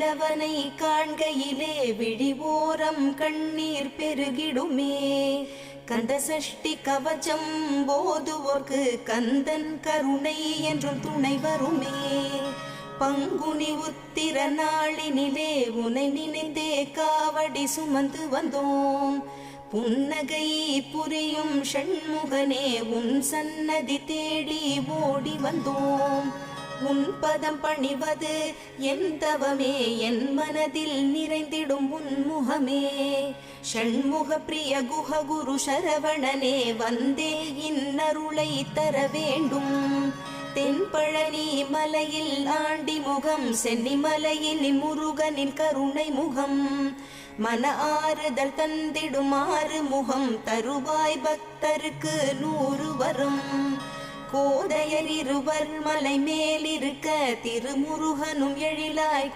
வேலவனை காண்கையிலே விழிவோரம் கண்ணீர் பெருகிடுமே. கந்த சஷ்டி கவச்சம் போதுவோர்க்கு கந்தன் கருணை என்றும் துணை வருமே. பங்குனி உத்திர நாளினிலே உனை நினைந்தே காவடி சுமந்து வந்தோம். புன்னகை புரியும் ஷண்முகனே உன் சன்னதி தேடி ஓடி வந்தோம். உன் பதம் பணிவது என் தவமே, என் மனதில் நிறைந்திடும் உன் முகமே. ஷண்முக பிரிய குஹ குரு சரவணனே வந்தே இன்னருளை தர வேண்டும். தென்பழனி மலையில் ஆண்டி முகம், சென்னி மலையில் முருகனின் கருணை முகம். மன ஆறுதல் தந்திடும் ஆறு முகம் தருவாய் பக்தருக்கு 100 வரம். கோதையர் இருவர் மலை மேலிருக்க திருமுருகனும் எழிலாய்